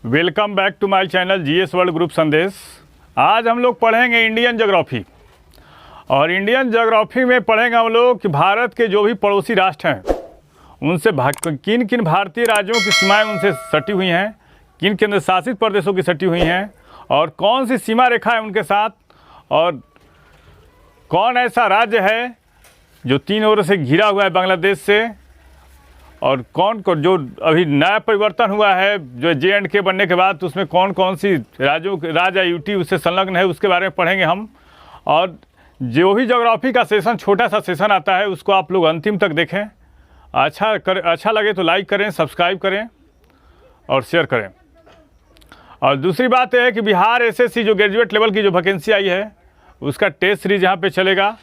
Welcome back to my channel GS world group Sandesh. आज हम लोग पढ़ेंगे इंडियन ज्योग्राफी। और इंडियन ज्योग्राफी में पढ़ेंगे हम लोग कि भारत के जो भी पड़ोसी राष्ट्र हैं उनसे किन किन भारतीय राज्यों की सीमाएं उनसे सटी हुई हैं, किन केंद्र शासित प्रदेशों की सटी हुई हैं और कौन सी सीमा रेखा है उनके साथ, और कौन ऐसा राज्य है जो तीन ओर से घिरा हुआ है बांग्लादेश से, और कौन जो अभी नया परिवर्तन हुआ है जो JNK बनने के बाद, तो उसमें कौन कौन सी राज्य यूटी उससे संलग्न है, उसके बारे में पढ़ेंगे हम। और जो भी ज्योग्राफी का सेशन, छोटा सा सेशन आता है, उसको आप लोग अंतिम तक देखें। अच्छा लगे तो लाइक करें, सब्सक्राइब करें और शेयर करें। और दूसरी बात यह है कि बिहार SSC जो ग्रेजुएट लेवल की जो वैकेंसी आई है उसका टेस्ट सीरीज यहाँ पे चलेगा,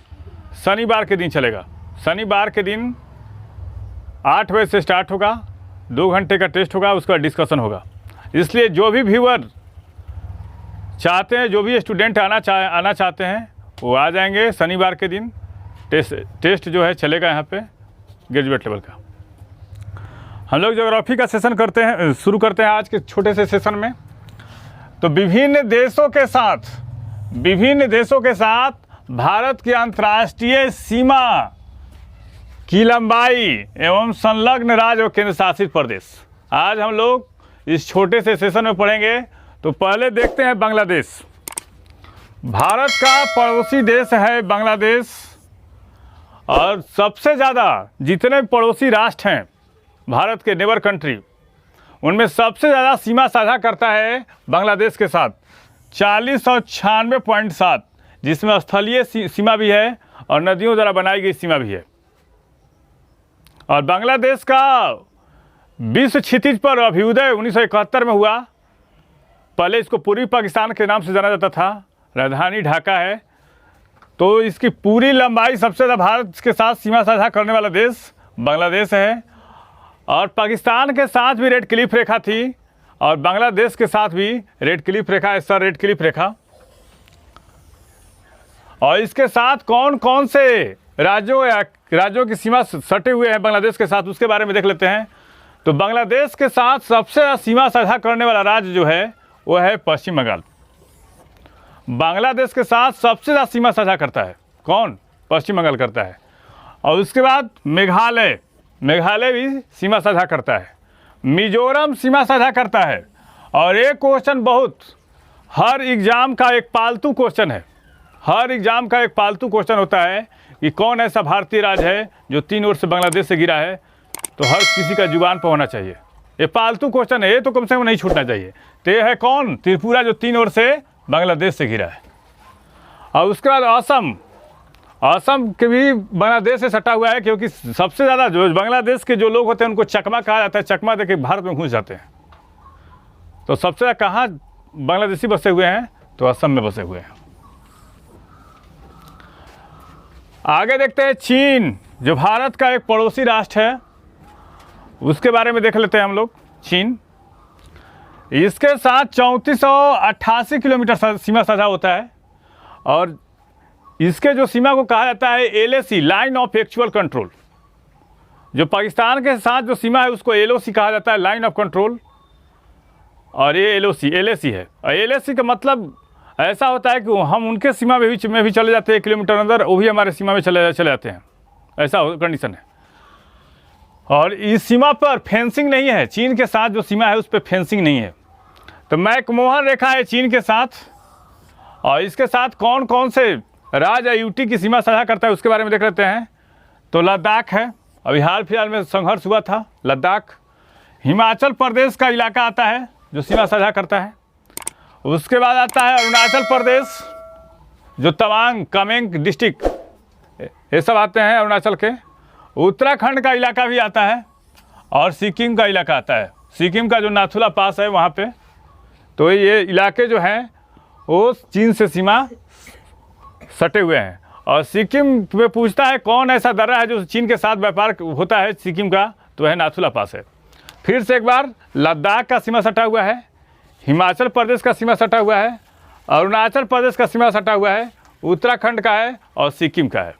शनिवार के दिन चलेगा। शनिवार के दिन 8 बजे से स्टार्ट होगा, 2 घंटे का टेस्ट होगा, उसका डिस्कशन होगा। इसलिए जो भी व्यूअर चाहते हैं, जो भी स्टूडेंट आना चाहते हैं वो आ जाएंगे। शनिवार के दिन टेस्ट जो है चलेगा यहाँ पे ग्रेजुएट लेवल का। हम लोग ज्योग्राफी का सेशन शुरू करते हैं आज के छोटे से सेशन में। तो विभिन्न देशों के साथ भारत की अंतर्राष्ट्रीय सीमा की लंबाई एवं संलग्न राज्य और केंद्र शासित प्रदेश आज हम लोग इस छोटे से सेशन में पढ़ेंगे। तो पहले देखते हैं बांग्लादेश। भारत का पड़ोसी देश है बांग्लादेश, और सबसे ज़्यादा जितने पड़ोसी राष्ट्र हैं भारत के नेबर कंट्री, उनमें सबसे ज़्यादा सीमा साझा करता है बांग्लादेश के साथ 4096.7, जिसमें स्थलीय सीमा भी है और नदियों द्वारा बनाई गई सीमा भी है। और बांग्लादेश का विश्व क्षितिज पर अभ्युदय 1971 में हुआ। पहले इसको पूर्वी पाकिस्तान के नाम से जाना जाता था, राजधानी ढाका है। तो इसकी पूरी लंबाई सबसे ज़्यादा भारत के साथ सीमा साझा करने वाला देश बांग्लादेश है। और पाकिस्तान के साथ भी रेड क्लिफ रेखा थी, और बांग्लादेश के साथ भी रेड क्लिफ रेखा है, सर रेड क्लिफ रेखा। और इसके साथ कौन कौन से राज्यों की सीमा सटे हुए हैं बांग्लादेश के साथ, उसके बारे में देख लेते हैं। तो बांग्लादेश के साथ सबसे ज़्यादा सीमा साझा करने वाला राज्य जो है वो है पश्चिम बंगाल। बांग्लादेश के साथ सबसे ज़्यादा सीमा साझा करता है कौन? पश्चिम बंगाल करता है। और उसके बाद मेघालय भी सीमा साझा करता है, मिजोरम सीमा साझा करता है। और एक क्वेश्चन हर एग्ज़ाम का एक पालतू क्वेश्चन है, हर एग्ज़ाम का एक पालतू क्वेश्चन होता है कि कौन ऐसा भारतीय राज्य है जो तीन ओर से बांग्लादेश से घिरा है। तो हर किसी का जुबान पर होना चाहिए, ये पालतू क्वेश्चन है, ये तो कम से कम नहीं छूटना चाहिए। तो ये है कौन? त्रिपुरा, जो तीन ओर से बांग्लादेश से घिरा है। और उसके बाद असम के भी बांग्लादेश से सटा हुआ है, क्योंकि सबसे ज़्यादा जो बांग्लादेश के जो लोग होते हैं उनको चकमा कहा जाता है, चकमा देके भारत में घुस जाते हैं। तो सबसे ज़्यादा कहाँ बांग्लादेशी बसे हुए हैं? तो असम में बसे हुए हैं। आगे देखते हैं चीन, जो भारत का एक पड़ोसी राष्ट्र है, उसके बारे में देख लेते हैं हम लोग। चीन, इसके साथ 3488 किलोमीटर सीमा साझा होता है। और इसके जो सीमा को कहा जाता है LAC, line of actual control. जो पाकिस्तान के साथ जो सीमा है उसको LOC कहा जाता है, लाइन ऑफ कंट्रोल। और ये LAC है। और LAC का मतलब ऐसा होता है कि हम उनके सीमा में भी चले जाते हैं 1 किलोमीटर अंदर, वो भी हमारे सीमा में चले जाते हैं, ऐसा कंडीशन है। और इस सीमा पर फेंसिंग नहीं है, चीन के साथ जो सीमा है उस पर फेंसिंग नहीं है। तो मैकमोहन रेखा है चीन के साथ। और इसके साथ कौन कौन से राज्य यूटी की सीमा साझा करता है उसके बारे में देख लेते हैं। तो लद्दाख है, अभी हाल फिलहाल में संघर्ष हुआ था लद्दाख। हिमाचल प्रदेश का इलाका आता है जो सीमा साझा करता है। उसके बाद आता है अरुणाचल प्रदेश, जो तवांग कामेंग डिस्ट्रिक्ट, ये सब आते हैं अरुणाचल के। उत्तराखंड का इलाका भी आता है, और सिक्किम का इलाका आता है, सिक्किम का जो नाथुला पास है वहाँ पे। तो ये इलाके जो हैं वो चीन से सीमा सटे हुए हैं। और सिक्किम में पूछता है कौन ऐसा दर्रा है जो चीन के साथ व्यापार होता है सिक्किम का, तो है नाथुला पास है। फिर से एक बार लद्दाख का सीमा सटा हुआ है, हिमाचल प्रदेश का सीमा सटा हुआ है, अरुणाचल प्रदेश का सीमा सटा हुआ है, उत्तराखंड का है और सिक्किम का है।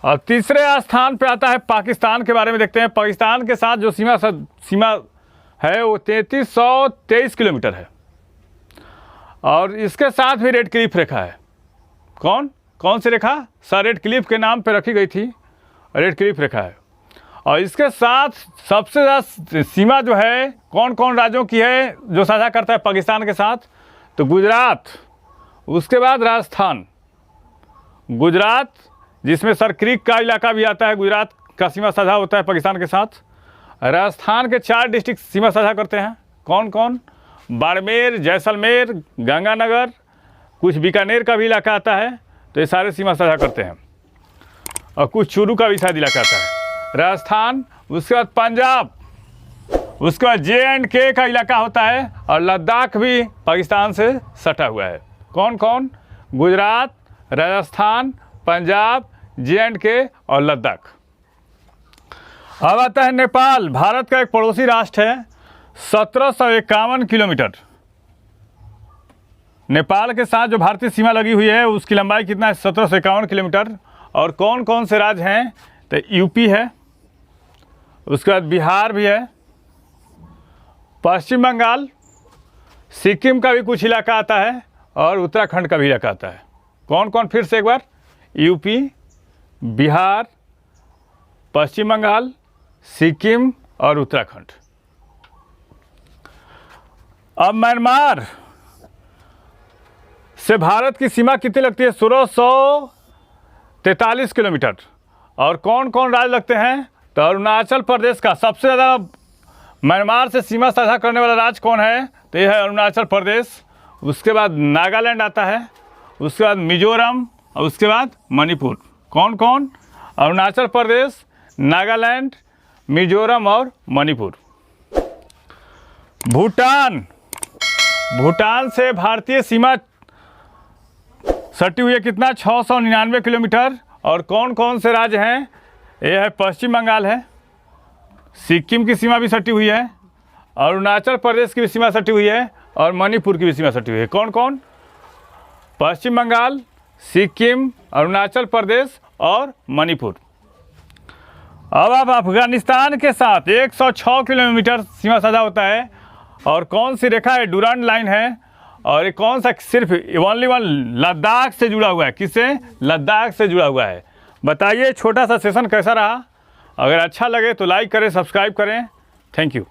और तीसरे स्थान पे आता है पाकिस्तान के बारे में देखते हैं। पाकिस्तान के साथ जो सीमा है वो 3323 किलोमीटर है। और इसके साथ भी रेड क्लिफ रेखा है। कौन सी रेखा? सर रेड क्लिफ के नाम पे रखी गई थी, रेड क्लिफ रेखा है। और इसके साथ सबसे ज़्यादा सीमा जो है कौन कौन राज्यों की है जो साझा करता है पाकिस्तान के साथ? तो गुजरात, उसके बाद राजस्थान। गुजरात जिसमें सर क्रीक का इलाका भी आता है, गुजरात का सीमा साझा होता है पाकिस्तान के साथ। राजस्थान के 4 डिस्ट्रिक्ट सीमा साझा करते हैं। कौन? बाड़मेर, जैसलमेर, गंगानगर, कुछ बीकानेर का भी इलाका आता है। तो ये सारे सीमा साझा करते हैं। और कुछ चूरू का भी शायद इलाका आता है। राजस्थान, उसके बाद पंजाब, उसके बाद J&K का इलाका होता है। और लद्दाख भी पाकिस्तान से सटा हुआ है। कौन? गुजरात, राजस्थान, पंजाब, J&K और लद्दाख। अब आता है नेपाल। भारत का एक पड़ोसी राष्ट्र है। 1751 किलोमीटर नेपाल के साथ जो भारतीय सीमा लगी हुई है उसकी लंबाई कितना है? 1751 किलोमीटर। और कौन से राज्य हैं? तो यूपी है, उसके बाद बिहार भी है, पश्चिम बंगाल, सिक्किम का भी कुछ इलाका आता है और उत्तराखंड का भी इलाका आता है। कौन? फिर से एक बार, यूपी, बिहार, पश्चिम बंगाल, सिक्किम और उत्तराखंड। अब म्यांमार से भारत की सीमा कितनी लगती है? 1643 किलोमीटर। और कौन राज्य लगते हैं? तो अरुणाचल प्रदेश का सबसे ज़्यादा म्यांमार से सीमा साझा करने वाला राज्य कौन है? तो ये है अरुणाचल प्रदेश। उसके बाद नागालैंड आता है, उसके बाद मिजोरम और उसके बाद मणिपुर। कौन? अरुणाचल प्रदेश, नागालैंड, मिजोरम और मणिपुर। भूटान से भारतीय सीमा सटी हुई है कितना? 699 किलोमीटर। और कौन से राज्य हैं? ये है पश्चिम बंगाल है, सिक्किम की सीमा भी सटी हुई है, अरुणाचल प्रदेश की भी सीमा सटी हुई है और मणिपुर की भी सीमा सटी हुई है। कौन? पश्चिम बंगाल, सिक्किम, अरुणाचल प्रदेश और मणिपुर। अब आप अफगानिस्तान के साथ 106 किलोमीटर सीमा साझा होता है। और कौन सी रेखा है? डुरांड लाइन है। और ये कौन सा? सिर्फ ओनली वन लद्दाख से जुड़ा हुआ है। किससे? लद्दाख से जुड़ा हुआ है। बताइए छोटा सा सेशन कैसा रहा? अगर अच्छा लगे तो लाइक करें, सब्सक्राइब करें। Thank you.